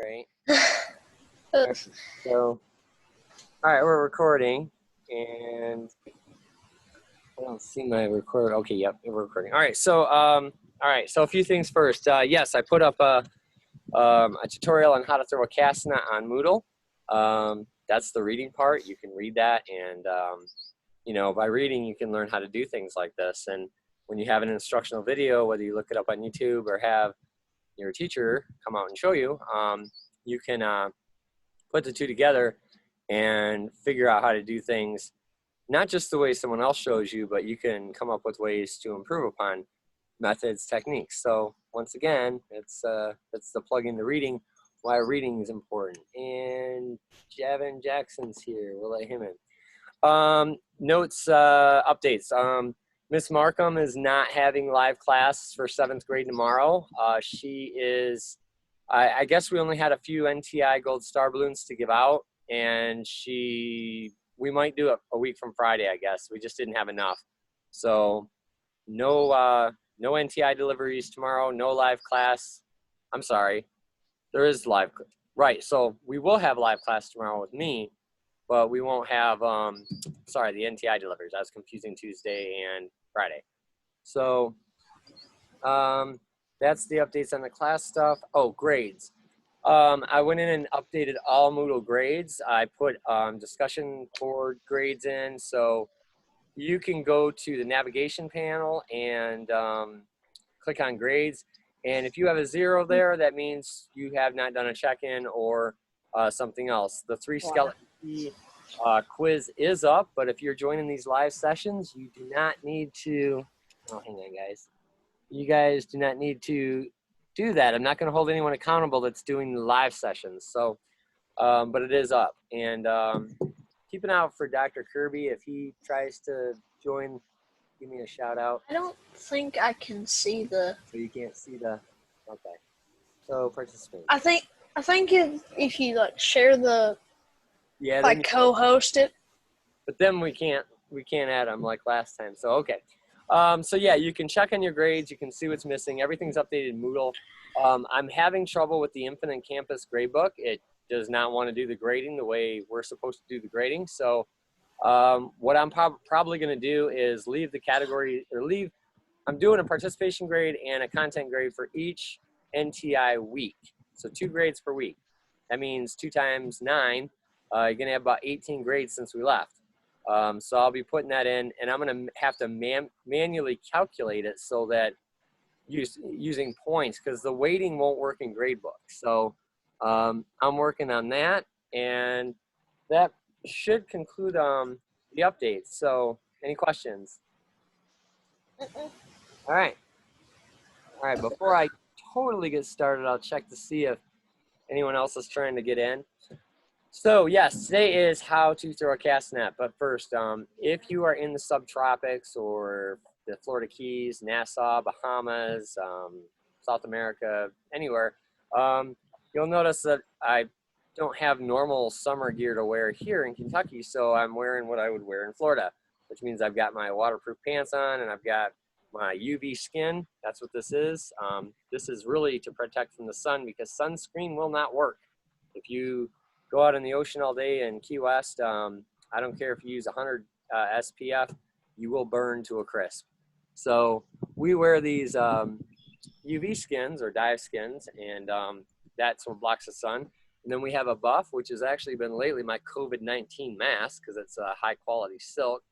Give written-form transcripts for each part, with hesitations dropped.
right? So, all right, we're recording, and I don't see my record. Okay, yep, we're recording. All right, so so a few things first. Yes, I put up a tutorial on how to throw a cast net on Moodle. That's the reading part. You can read that, and you know, by reading, you can learn how to do things like this. And when you have an instructional video, whether you look it up on YouTube or have your teacher come out and show you, you can put the two together and figure out how to do things, not just the way someone else shows you, but you can come up with ways to improve upon methods, techniques. So once again, it's the plug into reading, why reading is important. And Javin Jackson's here. We'll let him in. Notes, updates. Miss Markham is not having live class for 7th grade tomorrow. She is, I guess we only had a few NTI Gold Star balloons to give out, and we might do it a week from Friday, I guess. We just didn't have enough. So no NTI deliveries tomorrow, no live class. I'm sorry, there is live, right, so we will have live class tomorrow with me, but we won't have, sorry, the NTI deliveries. I was confusing Tuesday and Friday. So that's the updates on the class stuff. Oh, grades. I went in and updated all Moodle grades. I put discussion board grades in, so you can go to the navigation panel and click on grades. And if you have a 0 there, that means you have not done a check-in or something else. The 3 skeleton key quiz is up, but if you're joining these live sessions, you do not need to, oh, hang on, guys. You guys do not need to do that. I'm not going to hold anyone accountable that's doing the live sessions. So, but it is up. And keep an eye out for Dr. Kirby. If he tries to join, give me a shout out. I don't think I can see the. So you can't see the, okay. So participate. I think if you like share the, yeah, like co-host it. But then we can't add them like last time. So, okay. So yeah, you can check on your grades. You can see what's missing. Everything's updated in Moodle. I'm having trouble with the Infinite Campus gradebook. It does not want to do the grading the way we're supposed to do the grading. So what I'm probably going to do is leave the category, or I'm doing a participation grade and a content grade for each NTI week. So 2 grades per week. That means 2 times 9. You're going to have about 18 grades since we left. So I'll be putting that in, and I'm going to have to manually calculate it so that using points, because the weighting won't work in gradebook. So I'm working on that, and that should conclude the updates. So any questions? All right. Before I totally get started, I'll check to see if anyone else is trying to get in. So yes, today is how to throw a cast net. But first, if you are in the subtropics or the Florida Keys, Nassau, Bahamas, South America, anywhere, you'll notice that I don't have normal summer gear to wear here in Kentucky, so I'm wearing what I would wear in Florida, which means I've got my waterproof pants on and I've got my UV skin. That's what this is. This is really to protect from the sun, because sunscreen will not work. If you go out in the ocean all day in Key West, I don't care if you use 100 SPF, you will burn to a crisp. So we wear these UV skins or dive skins, and that's what blocks the sun. And then we have a buff, which has actually been lately my COVID-19 mask, because it's a high quality silk.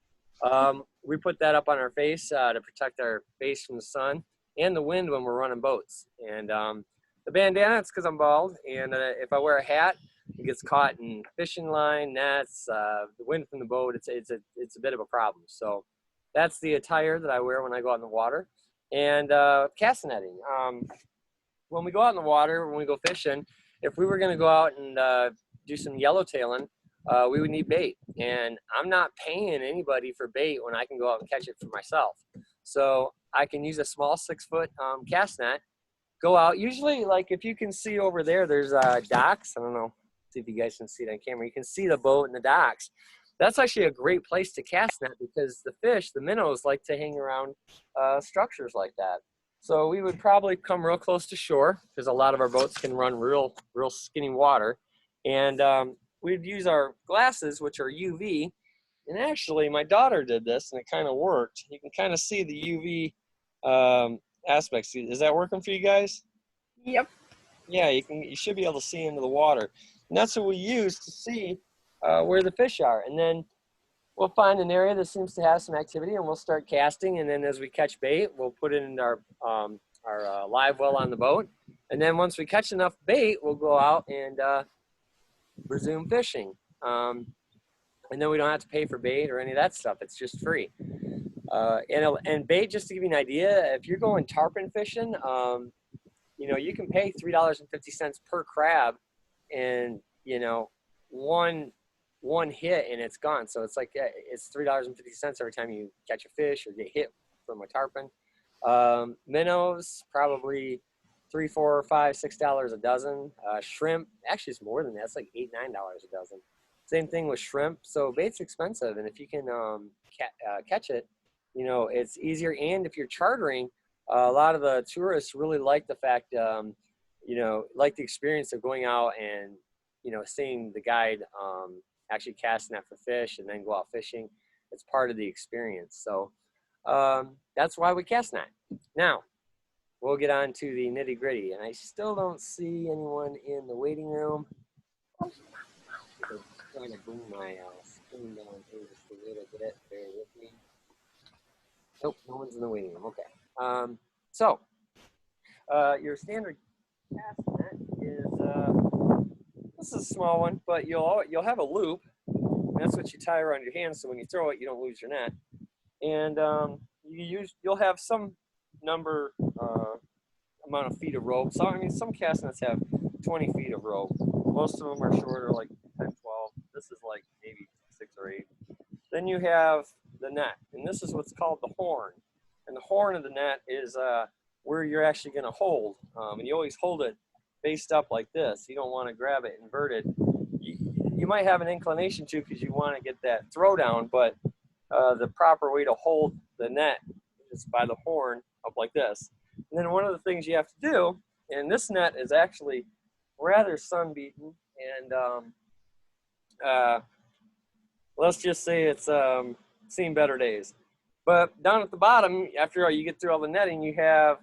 We put that up on our face to protect our face from the sun and the wind when we're running boats. And the bandana, it's because I'm bald, and if I wear a hat, it gets caught in fishing line, nets, the wind from the boat. It's a bit of a problem. So that's the attire that I wear when I go out in the water. And cast netting. When we go out in the water, when we go fishing, if we were going to go out and do some yellowtailing, we would need bait. And I'm not paying anybody for bait when I can go out and catch it for myself. So I can use a small 6-foot cast net, go out. Usually, like if you can see over there, there's docks. I don't know. See if you guys can see it on camera. You can see the boat and the docks. That's actually a great place to cast net, because the fish, the minnows, like to hang around structures like that. So we would probably come real close to shore because a lot of our boats can run real skinny water. And we'd use our glasses, which are UV. And actually, my daughter did this, and it kind of worked. You can kind of see the UV aspects. Is that working for you guys? Yep. Yeah, you should be able to see into the water. And that's what we use to see where the fish are. And then we'll find an area that seems to have some activity, and we'll start casting. And then as we catch bait, we'll put it in our live well on the boat. And then once we catch enough bait, we'll go out and resume fishing. And then we don't have to pay for bait or any of that stuff. It's just free. And bait, just to give you an idea, if you're going tarpon fishing, you know, you can pay $3.50 per crab, and you know, one hit and it's gone. So it's like it's $3.50 every time you catch a fish or get hit from a tarpon. Minnows probably $3, $4, $5, $6 a dozen. Shrimp, actually it's more than that. It's like $8, $9 a dozen. Same thing with shrimp. So bait's expensive, and if you can catch it, you know, it's easier. And if you're chartering, a lot of the tourists really like the fact, you know, like the experience of going out and, you know, seeing the guide actually cast net for fish and then go out fishing. It's part of the experience. So that's why we cast net. Now, we'll get on to the nitty gritty. And I still don't see anyone in the waiting room. I'm trying to bring my screen down here just a little bit. Bear with me. Nope, no one's in the waiting room. Okay. So your standard cast net is this is a small one, but you'll have a loop. And that's what you tie around your hand, so when you throw it, you don't lose your net. And you'll have some number amount of feet of rope. So I mean, some cast nets have 20 feet of rope. Most of them are shorter, like 10, 12. This is like maybe 6 or 8. Then you have the net, and this is what's called the horn. And the horn of the net is where you're actually going to hold. And you always hold it faced up like this. You don't want to grab it inverted. You might have an inclination to because you want to get that throw down, but the proper way to hold the net is by the horn up like this. And then one of the things you have to do, and this net is actually rather sun-beaten, and let's just say it's seen better days. But down at the bottom, after you get through all the netting, you have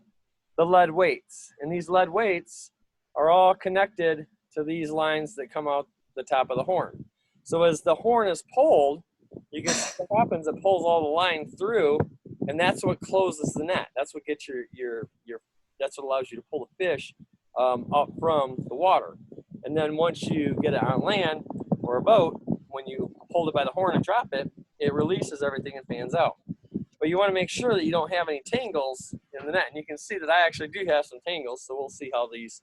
the lead weights. And these lead weights are all connected to these lines that come out the top of the horn. So as the horn is pulled, you can see what happens. It pulls all the line through, and that's what closes the net. That's what gets your that's what allows you to pull the fish up from the water. And then once you get it on land or a boat, when you hold it by the horn and drop it, it releases everything and fans out. But you want to make sure that you don't have any tangles in the net. And you can see that I actually do have some tangles, so we'll see how these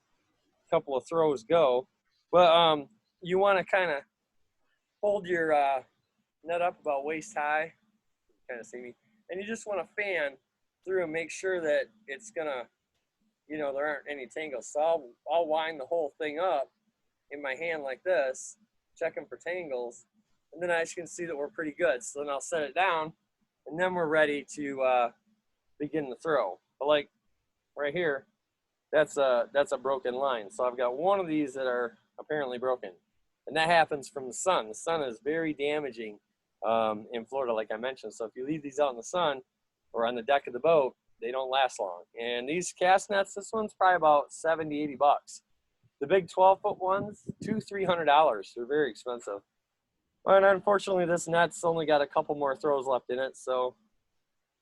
couple of throws go. But you want to kind of hold your net up about waist high. You kind of see me. And you just want to fan through and make sure that it's going to, you know, there aren't any tangles. So I'll wind the whole thing up in my hand like this, checking for tangles. And then I can see that we're pretty good. So then I'll set it down, and then we're ready to begin the throw. But like right here, that's a broken line. So I've got one of these that are apparently broken. And that happens from the sun. The sun is very damaging in Florida, like I mentioned. So if you leave these out in the sun or on the deck of the boat, they don't last long. And these cast nets, this one's probably about 70, 80 bucks. The big 12-foot ones, $200, $300. They're very expensive. And unfortunately, this net's only got a couple more throws left in it, so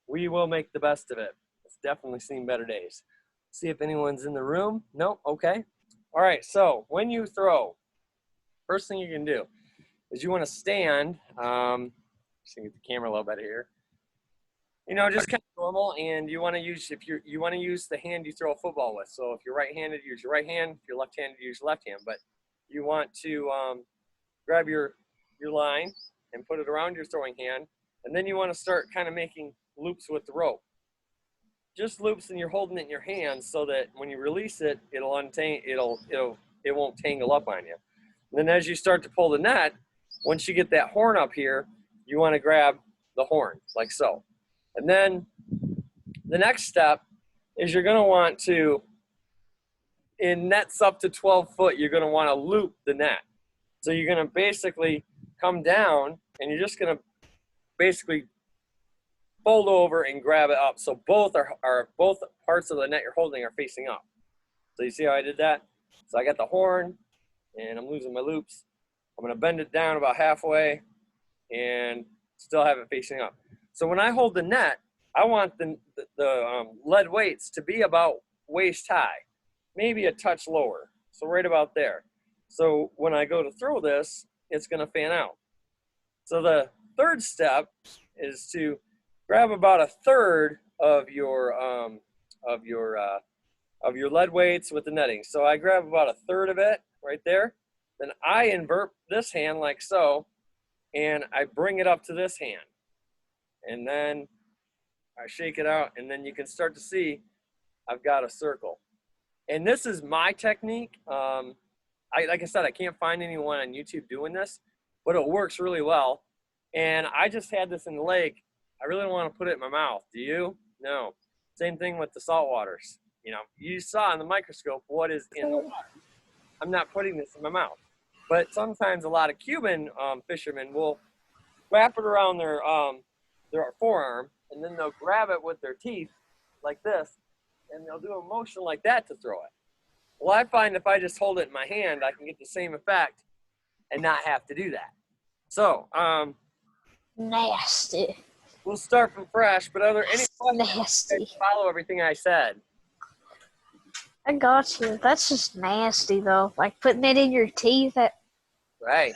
we will make the best of it. It's definitely seen better days. See if anyone's in the room. Nope. Okay. All right. So when you throw, first thing you can do is you want to stand. Just to get the camera a little better here. You know, just kind of normal, and you want to use you want to use the hand you throw a football with. So if you're right-handed, use your right hand. If you're left-handed, use your left hand. But you want to grab your line and put it around your throwing hand, and then you want to start kind of making loops with the rope. Just loops, and you're holding it in your hand so that when you release it, it won't tangle up on you. And then as you start to pull the net, once you get that horn up here, you want to grab the horn like so. And then the next step is you're going to want to, in nets up to 12 foot, you're going to want to loop the net. So you're going to basically come down and you're just going to basically fold over and grab it up. So both both parts of the net you're holding are facing up. So you see how I did that? So I got the horn and I'm losing my loops. I'm going to bend it down about halfway and still have it facing up. So when I hold the net, I want the lead weights to be about waist high, maybe a touch lower. So right about there. So when I go to throw this, it's going to fan out. So the third step is to grab about a third of your lead weights with the netting. So I grab about a third of it right there. Then I invert this hand like so, and I bring it up to this hand. And then I shake it out, and then you can start to see I've got a circle. And this is my technique. Like I said, I can't find anyone on YouTube doing this, but it works really well. And I just had this in the lake. I really don't want to put it in my mouth. Do you? No. Same thing with the salt waters. You know, you saw in the microscope what is in the water. I'm not putting this in my mouth. But sometimes a lot of Cuban fishermen will wrap it around their forearm, and then they'll grab it with their teeth like this, and they'll do a motion like that to throw it. Well, I find if I just hold it in my hand, I can get the same effect and not have to do that. So, Nasty. we'll start from fresh, but are there any questions? Nasty. Follow everything I said. I got you. That's just nasty, though. Like putting it in your teeth. Right.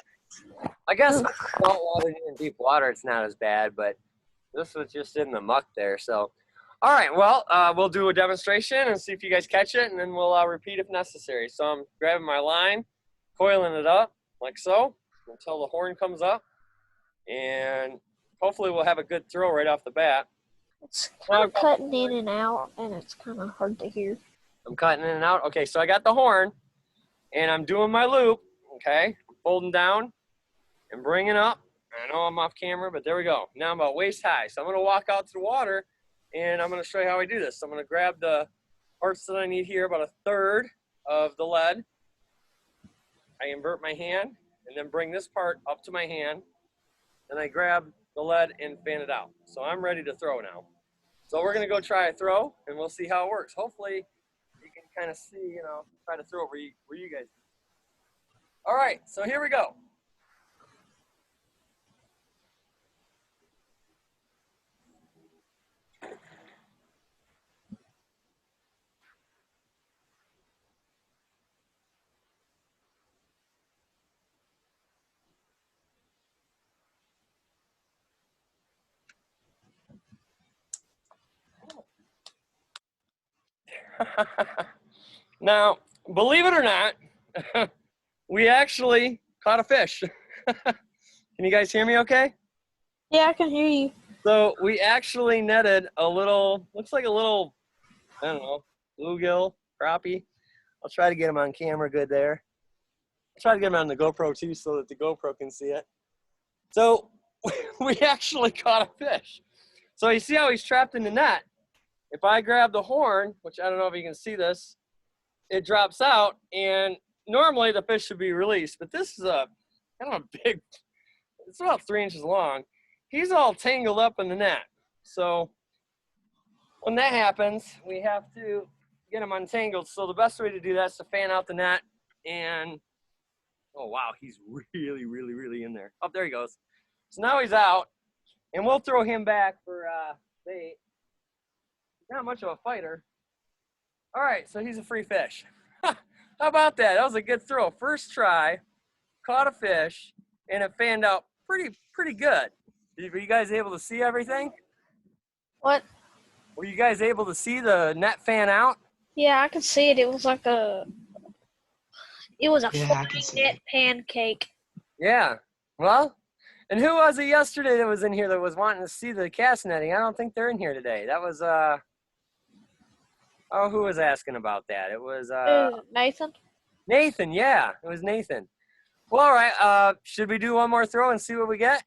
I guess salt water in deep water, it's not as bad, but this was just in the muck there. So, all right, well, we'll do a demonstration and see if you guys catch it, and then we'll repeat if necessary. So I'm grabbing my line, coiling it up like so until the horn comes up, and hopefully we'll have a good throw right off the bat. It's kind of cutting in and out, and it's kind of hard to hear. I'm cutting in and out. Okay, so I got the horn, and I'm doing my loop, okay? I'm folding down and bringing up. I know I'm off camera, but there we go. Now I'm about waist high. So I'm going to walk out to the water, and I'm going to show you how I do this. So I'm going to grab the parts that I need here, about a third of the lead. I invert my hand, and then bring this part up to my hand. Then I grab the lead and fan it out. So I'm ready to throw now. So we're going to go try a throw, and we'll see how it works. Hopefully, you can kind of see, you know, try to throw where you guys do. All right, so here we go. Now, believe it or not, we actually caught a fish. Can you guys hear me okay? Yeah, I can hear you. So we actually netted a little, looks like a little, I don't know, bluegill, crappie. I'll try to get him on camera good there. I'll try to get him on the GoPro too so that the GoPro can see it. So we actually caught a fish. So you see how he's trapped in the net? If I grab the horn, which I don't know if you can see this, it drops out, and normally the fish should be released, but this is a kind of a big, it's about 3 inches long. He's all tangled up in the net. So when that happens, we have to get him untangled. So the best way to do that is to fan out the net, and oh wow, he's really, really, really in there. Oh, there he goes. So now he's out, and we'll throw him back for bait. Not much of a fighter. All right, so he's a free fish. How about that? That was a good throw. First try, caught a fish, and it fanned out pretty good. Were you guys able to see everything? What? Were you guys able to see the net fan out? Yeah, I could see it. It was like a Yeah, I can see net it. pancake. Yeah. Well, and who was it yesterday that was in here that was wanting to see the cast netting? I don't think they're in here today. That was oh, who was asking about that? It was Nathan? Nathan, yeah. It was Nathan. Well, all right. Should we do one more throw and see what we get?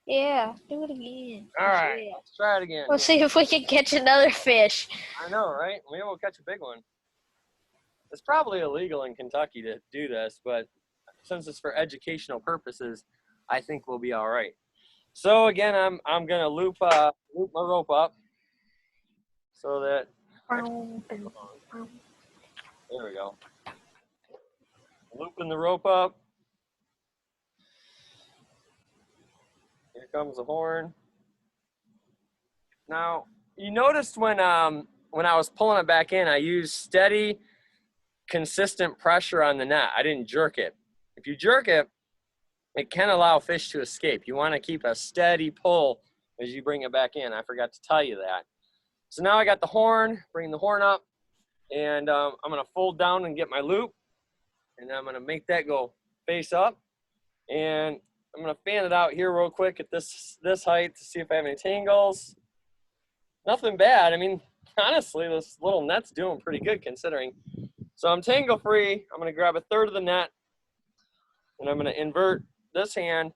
Yeah, do it again. All right, Yeah. let's try it again. We'll see if we can catch another fish. I know, right? Maybe we'll catch a big one. It's probably illegal in Kentucky to do this, but since it's for educational purposes, I think we'll be all right. So again, I'm gonna loop my rope up so that there we go. Looping the rope up. Here comes the horn. Now you noticed when I was pulling it back in, I used steady, consistent pressure on the net. I didn't jerk it. If you jerk it, it can allow fish to escape. You want to keep a steady pull as you bring it back in. I forgot to tell you that. So now I got the horn, bring the horn up, and I'm going to fold down and get my loop, and I'm going to make that go face up, and I'm going to fan it out here real quick at this height to see if I have any tangles. Nothing bad. I mean, honestly, this little net's doing pretty good considering. So I'm tangle free. I'm going to grab a third of the net, and I'm going to invert this hand.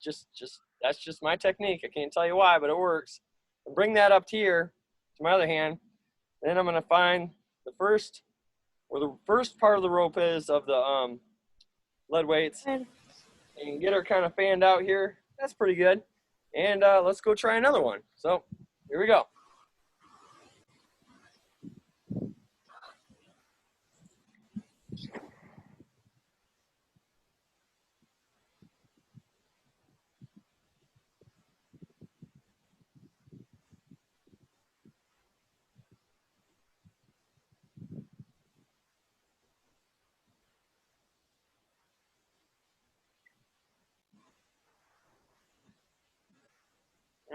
That's just my technique. I can't tell you why, but it works. And bring that up here to my other hand. And then I'm going to find the first, where the first part of the rope is of the lead weights, and get her kind of fanned out here. That's pretty good. And let's go try another one. So here we go.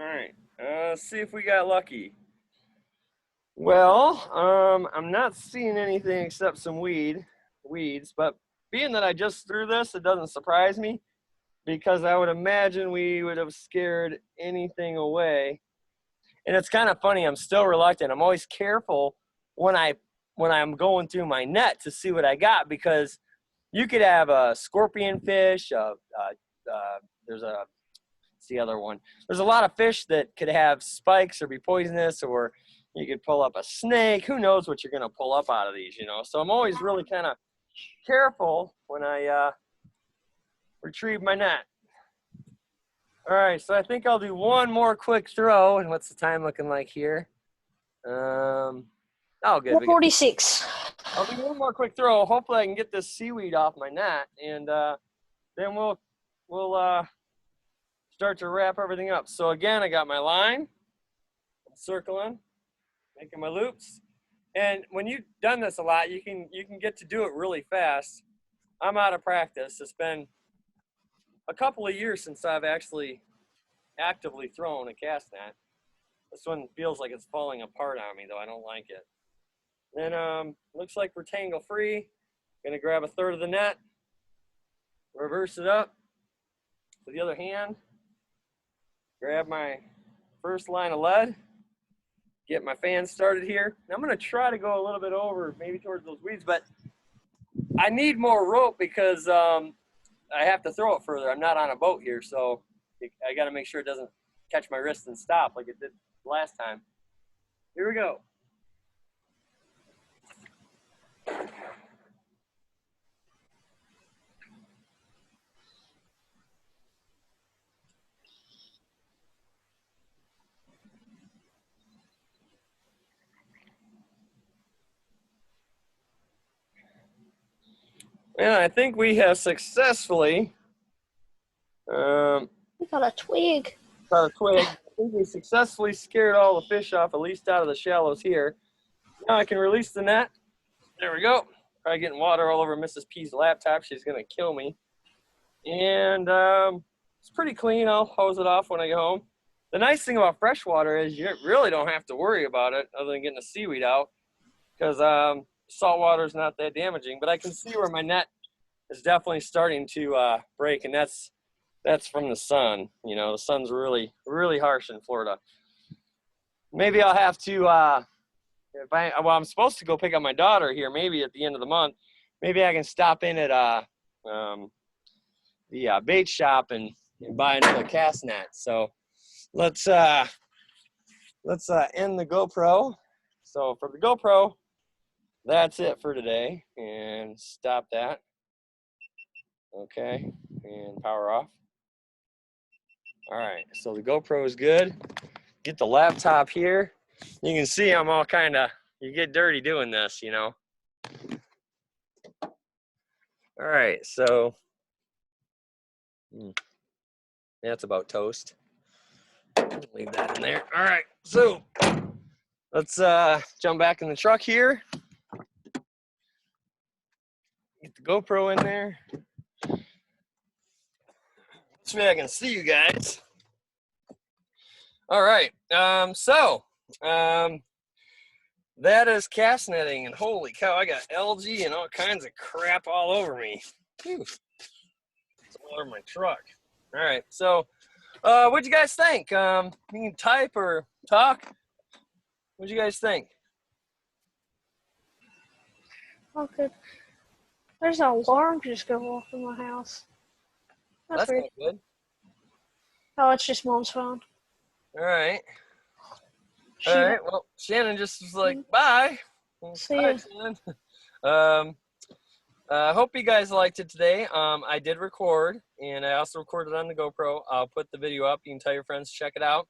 All right, let's see if we got lucky. Well, I'm not seeing anything except some weeds, but being that I just threw this, it doesn't surprise me because I would imagine we would have scared anything away. And it's kind of funny, I'm still reluctant. I'm always careful when I'm going through my net to see what I got, because you could have a scorpion fish, there's the other one. There's a lot of fish that could have spikes or be poisonous, or you could pull up a snake. Who knows what you're going to pull up out of these, you know? So I'm always really kind of careful when I retrieve my net. All right, so I think I'll do one more quick throw. And what's the time looking like here? Oh, good. 146. I'll do one more quick throw. Hopefully I can get this seaweed off my net, and then we'll start to wrap everything up. So again, I got my line, I'm circling, making my loops. And when you've done this a lot, you can get to do it really fast. I'm out of practice. It's been a couple of years since I've actually actively thrown a cast net. This one feels like it's falling apart on me, though. I don't like it. Then looks like we're tangle free. Gonna grab a third of the net, reverse it up to the other hand, grab my first line of lead, get my fan started here. Now I'm gonna try to go a little bit over, maybe towards those weeds, but I need more rope because I have to throw it further. I'm not on a boat here, so I gotta make sure it doesn't catch my wrist and stop like it did last time. Here we go. And I think we have successfully We got a twig. got a twig. I think we successfully scared all the fish off, at least out of the shallows here. Now I can release the net. There we go. Probably getting water all over Mrs. P's laptop. She's gonna kill me. And it's pretty clean. I'll hose it off when I get home. The nice thing about freshwater is you really don't have to worry about it other than getting the seaweed out, because salt water is not that damaging. But I can see where my net is definitely starting to break, and that's from the sun. You know, the sun's really, really harsh in Florida. Maybe I'll have to, I'm supposed to go pick up my daughter here maybe at the end of the month. Maybe I can stop in at the bait shop and buy another cast net. So let's end the GoPro. So for the GoPro, that's it for today. And stop that. Okay, and power off. All right, so the GoPro is good. Get the laptop here. You can see I'm all kind of, you get dirty doing this, you know. All right, so that's about toast. Leave that in there. All right, so let's jump back in the truck here. Get the GoPro in there. This way I can see you guys. All right, that is cast netting, and holy cow, I got algae and all kinds of crap all over me. Whew. It's all over my truck. All right, so what'd you guys think? You can type or talk. What'd you guys think? Okay. There's an alarm just go off in my house. That's weird. not good. Oh, it's just Mom's phone. All right. She All right. Well, Shannon just was like, bye. See Bye, ya. Shannon. I hope you guys liked it today. I did record, and I also recorded on the GoPro. I'll put the video up. You can tell your friends to check it out.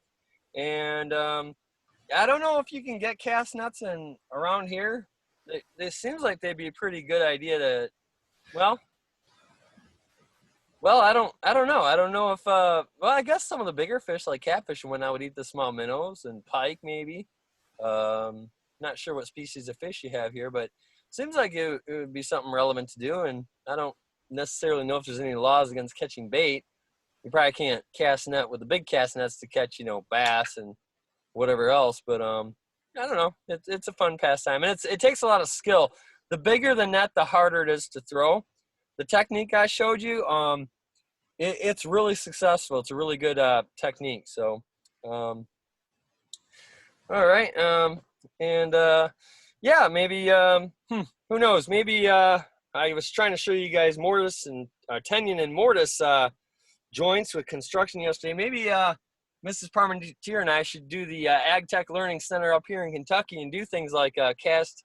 And I don't know if you can get cast nuts in around here. It seems like they'd be a pretty good idea to, well, I don't know. I don't know if, well, I guess some of the bigger fish like catfish and whatnot would eat the small minnows and pike maybe. Not sure what species of fish you have here, but seems like it would be something relevant to do. And I don't necessarily know if there's any laws against catching bait. You probably can't cast net with the big cast nets to catch, you know, bass and whatever else. But I don't know. It's a fun pastime, and it takes a lot of skill. The bigger the net, the harder it is to throw. The technique I showed you, it's really successful. It's a really good technique. So, all right. Yeah, maybe, who knows? Maybe I was trying to show you guys mortise and tenon and mortise joints with construction yesterday. Maybe Mrs. Parmentier and I should do the Ag Tech Learning Center up here in Kentucky and do things like cast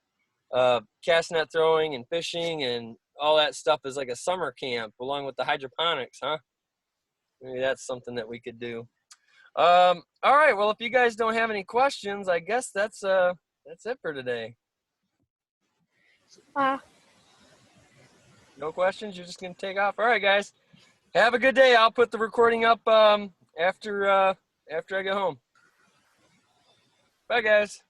net throwing and fishing and all that stuff as like a summer camp along with the hydroponics, huh? Maybe that's something that we could do. All right. Well, if you guys don't have any questions, I guess that's it for today. No questions? You're just gonna take off? All right, guys. Have a good day. I'll put the recording up after I get home. Bye, guys.